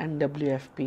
NWFP।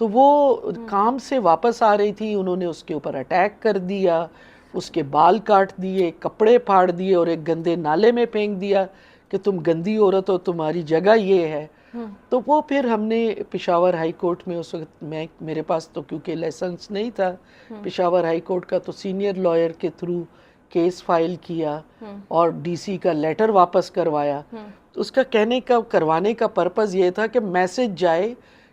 تو وہ کام سے واپس آ رہی تھی, انہوں نے اس کے اوپر اٹیک کر دیا, اس کے بال کاٹ دیے, کپڑے پھاڑ دیے اور ایک گندے نالے میں پھینک دیا کہ تم گندی عورت ہو, تمہاری جگہ یہ ہے. تو وہ پھر ہم نے پشاور ہائی کورٹ میں, اس وقت میرے پاس تو کیونکہ لائسنس نہیں تھا, پشاور ہائی کورٹ کا تو سینئر لائر کے تھرو کیس فائل کیا اور ڈی سی کا لیٹر واپس کروایا. اس کا کروانے کا پرپز یہ تھا کہ میسج جائے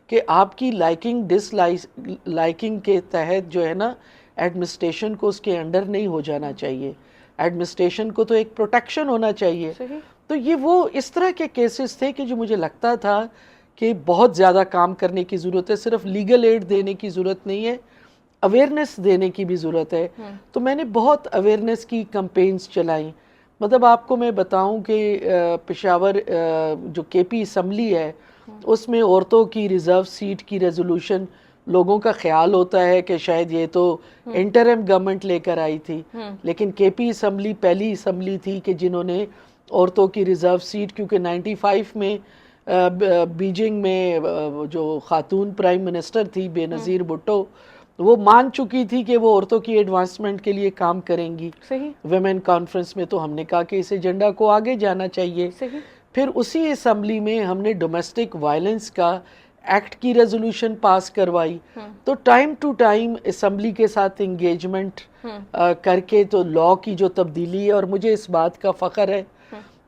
کہ آپ کی لائکنگ ڈس لائکنگ کے تحت جو ہے نا ایڈمنسٹریشن کو اس کے انڈر نہیں ہو جانا چاہیے, ایڈمنسٹریشن کو تو ایک پروٹیکشن ہونا چاہیے. تو یہ وہ اس طرح کے کیسز تھے کہ جو مجھے لگتا تھا کہ بہت زیادہ کام کرنے کی ضرورت ہے, صرف لیگل ایڈ دینے کی ضرورت نہیں ہے, اویئرنیس دینے کی بھی ضرورت ہے. تو میں نے بہت اویئرنیس کی کمپینز چلائیں. مطلب آپ کو میں بتاؤں کہ پشاور جو کے پی اسمبلی ہے اس میں عورتوں کی ریزرو سیٹ کی ریزولوشن لوگوں کا خیال ہوتا ہے کہ شاید یہ تو انٹرم گورنمنٹ لے کر آئی تھی, لیکن کے پی اسمبلی پہلی اسمبلی تھی کہ جنہوں نے عورتوں کی ریزرو سیٹ, کیونکہ 95 میں بیجنگ میں جو خاتون پرائم منسٹر تھی بے نظیر بھٹو, وہ مان چکی تھی کہ وہ عورتوں کی ایڈوانسمنٹ کے لیے کام کریں گی. ویمن کانفرنس میں تو ہم نے کہا کہ اس ایجنڈا کو آگے جانا چاہیے. پھر اسی اسمبلی میں ہم نے ڈومیسٹک وائلنس کا ایکٹ کی ریزولوشن پاس کروائی. تو ٹائم ٹو ٹائم اسمبلی کے ساتھ انگیجمنٹ کر کے تو لا کی جو تبدیلی ہے, اور مجھے اس بات کا فخر ہے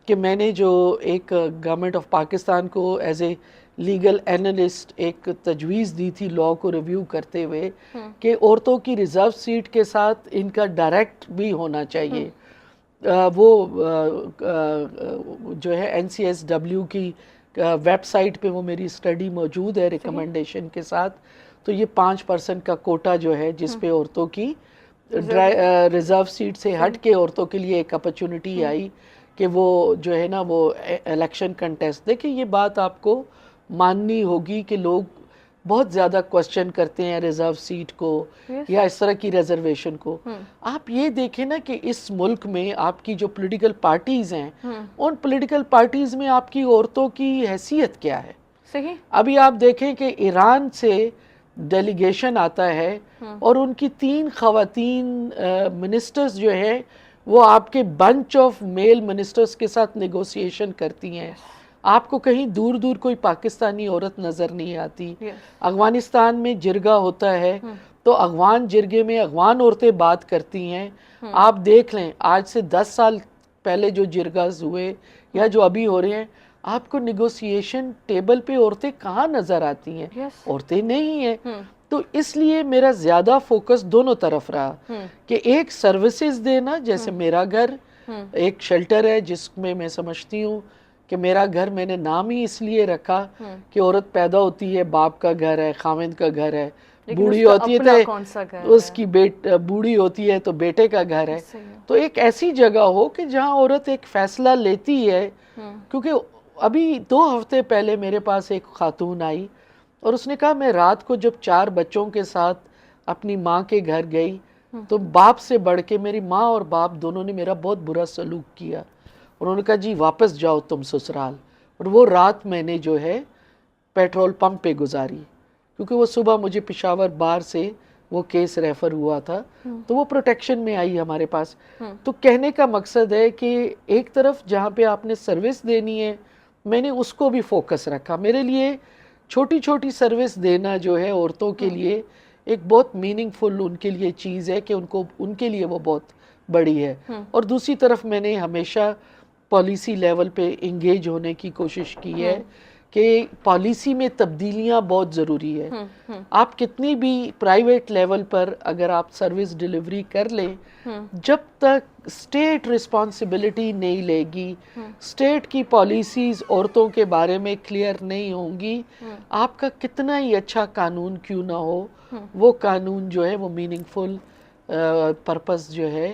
کہ میں نے جو ایک گورنمنٹ آف پاکستان کو ایز اے لیگل اینالسٹ ایک تجویز دی تھی لا کو ریویو کرتے ہوئے کہ عورتوں کی ریزرو سیٹ کے ساتھ ان کا ڈائریکٹ بھی ہونا چاہیے. وہ جو ہے NCSW کی ویب سائٹ پہ وہ میری اسٹڈی موجود ہے ریکمنڈیشن کے ساتھ. تو یہ 5% کا کوٹا جو ہے جس پہ عورتوں کی ریزرو سیٹ سے ہٹ کے عورتوں کے لیے ایک اپرچونٹی آئی کہ وہ جو ہے نا وہ الیکشن کنٹیسٹ. دیکھیں یہ بات آپ کو ماننی ہوگی کہ لوگ بہت زیادہ کوسچن کرتے ہیں ریزرو سیٹ کو یا اس طرح کی ریزرویشن کو. آپ یہ دیکھیں نا کہ اس ملک میں آپ کی جو پولیٹیکل پارٹیز ہیں ان پولیٹیکل پارٹیز میں آپ کی عورتوں کی حیثیت کیا ہے. ابھی آپ دیکھیں کہ ایران سے ڈیلیگیشن آتا ہے اور ان کی 3 خواتین منسٹرز جو ہیں وہ آپ کے بنچ آف میل منسٹرز کے ساتھ نیگوسیشن کرتی ہیں. آپ کو کہیں دور دور کوئی پاکستانی عورت نظر نہیں آتی. افغانستان میں جرگہ ہوتا ہے تو افغان جرگے میں افغان عورتیں بات کرتی ہیں. آپ دیکھ لیں آج سے 10 سال پہلے جو جرگاز ہوئے یا جو ابھی ہو رہے ہیں, آپ کو نیگوسیشن ٹیبل پہ عورتیں کہاں نظر آتی ہیں؟ عورتیں نہیں ہیں. تو اس لیے میرا زیادہ فوکس دونوں طرف رہا کہ ایک سروسز دینا, جیسے میرا گھر ایک شیلٹر ہے جس میں میں سمجھتی ہوں کہ میرا گھر میں نے نام ہی اس لیے رکھا کہ عورت پیدا ہوتی ہے باپ کا گھر ہے, خاوند کا گھر ہے, بوڑھی ہوتی ہے تو اس کی بوڑھی ہوتی ہے تو بیٹے کا گھر ہے. تو ایک ایسی جگہ ہو کہ جہاں عورت ایک فیصلہ لیتی ہے. کیونکہ ابھی 2 ہفتے پہلے میرے پاس ایک خاتون آئی اور اس نے کہا میں رات کو جب 4 بچوں کے ساتھ اپنی ماں کے گھر گئی تو باپ سے بڑھ کے میری ماں اور باپ دونوں نے میرا بہت برا سلوک کیا. انہوں نے کہا جی واپس جاؤ تم سسرال. اور وہ رات میں نے جو ہے پیٹرول پمپ پہ گزاری, کیونکہ وہ صبح مجھے پشاور بار سے وہ کیس ریفر ہوا تھا تو وہ پروٹیکشن میں آئی ہمارے پاس. تو کہنے کا مقصد ہے کہ ایک طرف جہاں پہ آپ نے سروس دینی ہے میں نے اس کو بھی فوکس رکھا. میرے لیے چھوٹی چھوٹی سروس دینا جو ہے عورتوں کے لیے ایک بہت میننگ فل ان کے لیے چیز ہے کہ ان کے لیے وہ بہت بڑی ہے. اور دوسری طرف میں نے ہمیشہ پالیسی لیول پہ انگیج ہونے کی کوشش کی ہے کہ پالیسی میں تبدیلیاں بہت ضروری ہے. آپ کتنی بھی پرائیویٹ لیول پر اگر آپ سروس ڈیلیوری کر لیں, جب تک اسٹیٹ رسپانسبلٹی نہیں لے گی, اسٹیٹ کی پالیسیز عورتوں کے بارے میں کلیئر نہیں ہوں گی, آپ کا کتنا ہی اچھا قانون کیوں نہ ہو وہ قانون جو ہے وہ میننگ فل پرپس جو ہے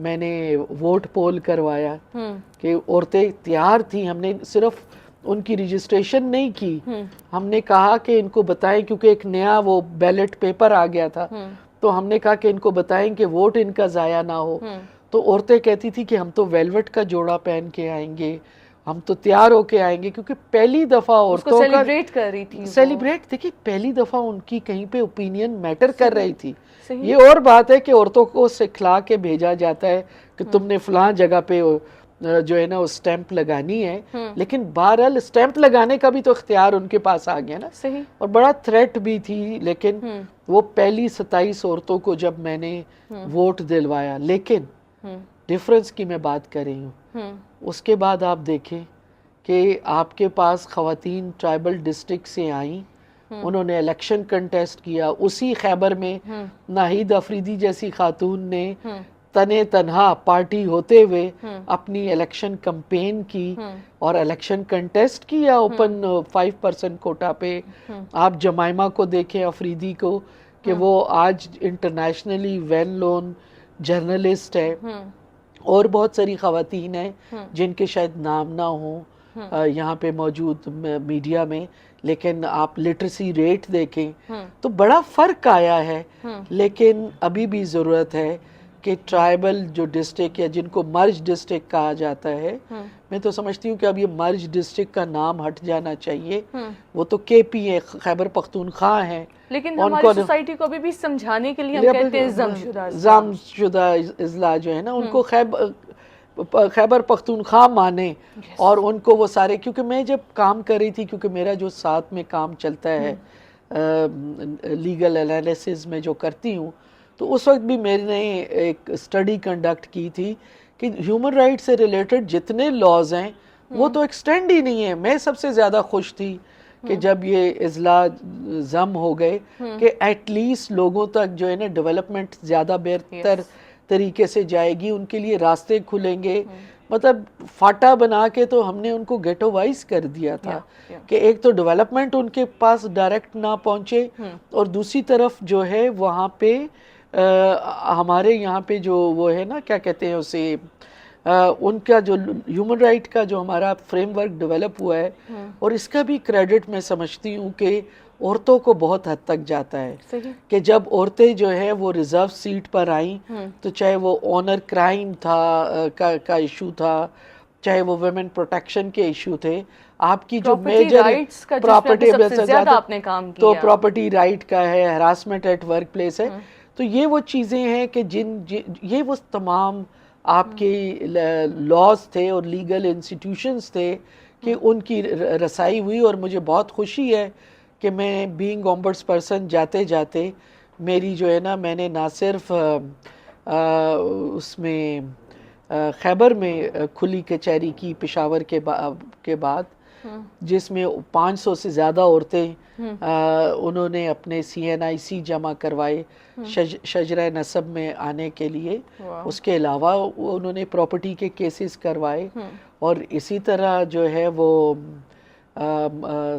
میں نے ووٹ پول کروایا کہ عورتیں تیار تھیں. ہم نے صرف ان کی رجسٹریشن نہیں کی, ہم نے کہا کہ ان کو بتائیں, کیونکہ ایک نیا وہ بیلٹ پیپر آ گیا تھا, تو ہم نے کہا کہ ان کو بتائیں کہ ووٹ ان کا ضائع نہ ہو. تو عورتیں کہتی تھی کہ ہم تو ویلوٹ کا جوڑا پہن کے آئیں گے, ہم تو تیار ہو کے آئیں گے, کیونکہ پہلی دفعہ عورتوں کا سیلیبریٹ کر رہی تھی, سیلیبریٹ دیکھیے پہلی دفعہ ان کی کہیں پہ اوپینین میٹر کر رہی تھی. یہ اور بات ہے کہ عورتوں کو سکھلا کے بھیجا جاتا ہے کہ تم نے فلاں جگہ پہ جو ہے نا وہ اسٹیمپ لگانی ہے, لیکن بہرحال اسٹیمپ لگانے کا بھی تو اختیار ان کے پاس آ گیا نا. اور بڑا تھریٹ بھی تھی, لیکن وہ پہلی 27 عورتوں کو جب میں نے ووٹ دلوایا, لیکن ڈیفرنس کی میں بات کر رہی ہوں, اس کے بعد آپ دیکھیں کہ آپ کے پاس خواتین ٹرائبل ڈسٹرکٹ سے آئیں, انہوں نے الیکشن کنٹیسٹ کیا. اسی خیبر میں ناہید افریدی جیسی خاتون نے تنے تنہا پارٹی ہوتے ہوئے اپنی الیکشن کمپین کی اور الیکشن کنٹیسٹ کیا اوپن 5% کوٹا پہ. آپ جمائمہ کو دیکھیں, افریدی کو, کہ وہ آج انٹرنیشنلی ویل نون جرنلسٹ ہے, اور بہت ساری خواتین ہیں جن کے شاید نام نہ ہوں یہاں پہ موجود میڈیا میں, لیکن آپ لٹریسی ریٹ دیکھیں تو بڑا فرق آیا ہے. لیکن ابھی بھی ضرورت ہے کہ ٹرائبل جو ڈسٹرکٹ یا جن کو مرج ڈسٹرکٹ کہا جاتا ہے, میں تو سمجھتی ہوں کہ اب یہ مرج ڈسٹرکٹ کا نام ہٹ جانا چاہیے. وہ تو کے پی ہے, خیبر پختونخوا ہے, لیکن ہماری سوسائٹی کو بھی سمجھانے کے لیے ہم کہتے ہیں ضم شدہ اضلاع جو ہے نا, ان کو خیبر پختونخوا مانے, اور ان کو وہ سارے, کیونکہ میں جب کام کر رہی تھی, کیونکہ میرا جو ساتھ میں کام چلتا ہے لیگل انالیسز میں جو کرتی ہوں, تو اس وقت بھی میں نے ایک اسٹڈی کنڈکٹ کی تھی کہ ہیومن رائٹ سے ریلیٹڈ جتنے لاز ہیں وہ تو ایکسٹینڈ ہی نہیں ہے. میں سب سے زیادہ خوش تھی کہ جب یہ اضلاع ضم ہو گئے کہ ایٹ لیسٹ لوگوں تک جو ہے نا ڈیولپمنٹ زیادہ بہتر طریقے سے جائے گی, ان کے لیے راستے کھلیں گے. مطلب فاٹا بنا کے تو ہم نے ان کو گیٹو وائز کر دیا تھا کہ ایک تو ڈیولپمنٹ ان کے پاس ڈائریکٹ نہ پہنچے, اور دوسری طرف جو ہے وہاں پہ ہمارے یہاں پہ جو وہ ہے نا کیا کہتے ہیں اسے, ان کا جو ہیومن رائٹ کا جو ہمارا فریم ورک ڈیولپ ہوا ہے, اور اس کا بھی کریڈٹ میں سمجھتی ہوں کہ عورتوں کو بہت حد تک جاتا ہے. کہ جب عورتیں جو ہے وہ ریزرو سیٹ پر آئیں, تو چاہے وہ آنر کرائم تھا کا ایشو تھا, چاہے وہ ویمن پروٹیکشن کے ایشو تھے, آپ کی جو میجر پراپرٹی تو پراپرٹی رائٹ کا ہے, ہراسمنٹ ایٹ ورک پلیس ہے. تو یہ وہ چیزیں ہیں کہ یہ وہ تمام آپ کے لاز تھے اور لیگل انسٹیٹیوشنز تھے کہ ان کی رسائی ہوئی. اور مجھے بہت خوشی ہے کہ میں بینگ اومبڈس پرسن جاتے جاتے میری جو ہے نا, میں نے نہ صرف اس میں خیبر میں کھلی کچہری کی پشاور کے بعد, جس میں 500 سے زیادہ عورتیں انہوں نے اپنے CNIC جمع کروائے شجرہ نسب میں آنے کے لیے. اس کے علاوہ انہوں نے پراپرٹی کے کیسز کروائے, اور اسی طرح جو ہے وہ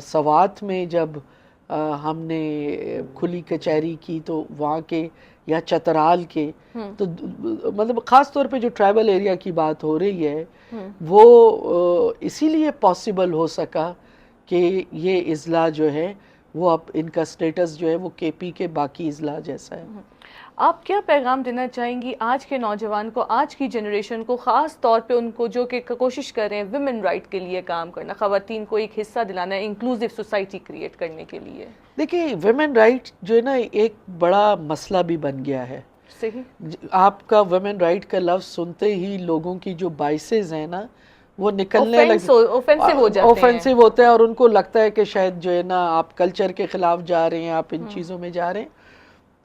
سوات میں جب ہم نے کھلی کچہری کی تو وہاں کے یا چترال کے, تو مطلب خاص طور پہ جو ٹرائبل ایریا کی بات ہو رہی ہے وہ اسی لیے پاسبل ہو سکا کہ یہ اضلاع جو ہے وہ اب ان کا سٹیٹس جو ہے وہ کے پی کے باقی اضلاع جیسا ہے. آپ کیا پیغام دینا چاہیں گی آج کے نوجوان کو, آج کی جنریشن کو, خاص طور پہ ان کو جو کہ کوشش کر رہے ہیں ویمن رائٹ کے لیے کام کرنا, خواتین کو ایک حصہ دلانا, انکلوسیو سوسائٹی کریٹ کرنے کے لیے؟ دیکھیں ویمن رائٹ جو ہے نا ایک بڑا مسئلہ بھی بن گیا ہے. آپ کا ویمن رائٹ کا لفظ سنتے ہی لوگوں کی جو بائسز ہیں نا وہ نکلنے اوفینسو ہوتا ہے, اور ان کو لگتا ہے کہ شاید جو ہے نا آپ کلچر کے خلاف جا رہے ہیں, آپ ان چیزوں میں جا رہے ہیں.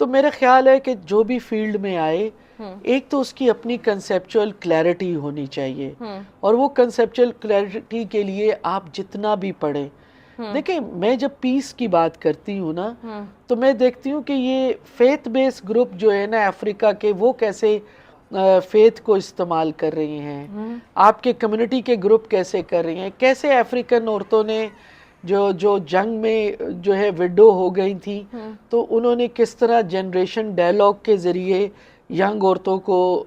تو میرا خیال ہے کہ جو بھی فیلڈ میں آئے, ایک تو اس کی اپنی کنسیپچول کلیئرٹی ہونی چاہیے, اور وہ کنسیپچول کلیئرٹی کے لیے آپ جتنا بھی پڑھیں. دیکھیں میں جب پیس کی بات کرتی ہوں نا, تو میں دیکھتی ہوں کہ یہ فیتھ بیس گروپ جو ہے نا افریقہ کے, وہ کیسے فیتھ کو استعمال کر رہی ہیں, آپ کے کمیونٹی کے گروپ کیسے کر رہی ہیں, کیسے افریقن عورتوں نے جو جنگ میں جو ہے وڈو ہو گئی تھی, تو انہوں نے کس طرح جنریشن ڈائلاگ کے ذریعے ینگ عورتوں کو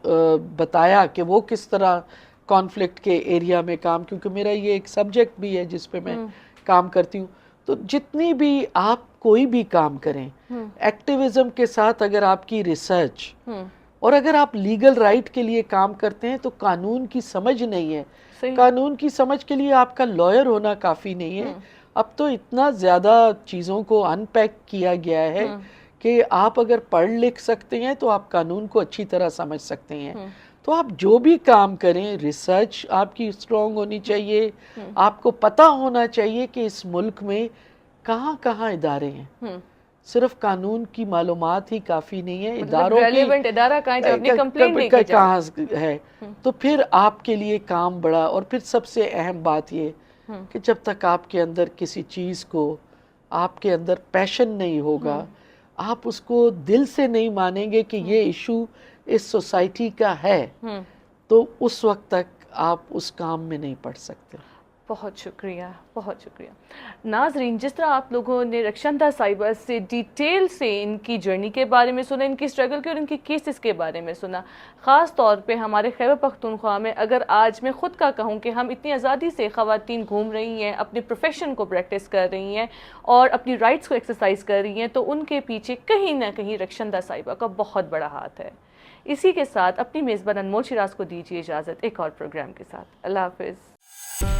بتایا کہ وہ کس طرح کانفلکٹ کے ایریا میں کام، کیونکہ میرا یہ ایک سبجیکٹ بھی ہے جس پہ میں کام کرتی ہوں. تو جتنی بھی آپ کوئی بھی کام کریں، ایکٹیویزم کے ساتھ اگر آپ کی ریسرچ اور اگر آپ لیگل رائٹ کے لیے کام کرتے ہیں تو قانون کی سمجھ نہیں ہے. قانون کی سمجھ کے لیے آپ کا لائر ہونا کافی نہیں ہے. اب تو اتنا زیادہ چیزوں کو ان پیک کیا گیا ہے کہ آپ اگر پڑھ لکھ سکتے ہیں تو آپ قانون کو اچھی طرح سمجھ سکتے ہیں. تو آپ جو بھی کام کریں، ریسرچ آپ کی اسٹرانگ ہونی چاہیے. آپ کو پتہ ہونا چاہیے کہ اس ملک میں کہاں کہاں ادارے ہیں. صرف قانون کی معلومات ہی کافی نہیں ہے، اداروں ریلیونٹ ادارہ کہاں ہے اپنی کمپلین لے کے کہاں ہے. تو پھر آپ کے لیے کام بڑا. اور پھر سب سے اہم بات یہ کہ جب تک آپ کے اندر کسی چیز کو، آپ کے اندر پیشن نہیں ہوگا، آپ اس کو دل سے نہیں مانیں گے کہ یہ ایشو اس سوسائٹی کا ہے، تو اس وقت تک آپ اس کام میں نہیں پڑ سکتے. بہت شکریہ، بہت شکریہ. ناظرین، جس طرح آپ لوگوں نے رخشندہ صاحبہ سے ڈیٹیل سے ان کی جرنی کے بارے میں سنا، ان کی سٹرگل کے اور ان کی کیسز کے بارے میں سنا، خاص طور پہ ہمارے خیبر پختونخوا میں اگر آج میں خود کا کہوں کہ ہم اتنی آزادی سے خواتین گھوم رہی ہیں، اپنے پروفیشن کو پریکٹس کر رہی ہیں اور اپنی رائٹس کو ایکسرسائز کر رہی ہیں، تو ان کے پیچھے کہیں نہ کہیں رخشندہ صاحبہ کا بہت بڑا ہاتھ ہے. اسی کے ساتھ اپنی میزبان انمول شیراز کو دیجیے اجازت ایک اور پروگرام کے ساتھ. اللہ حافظ.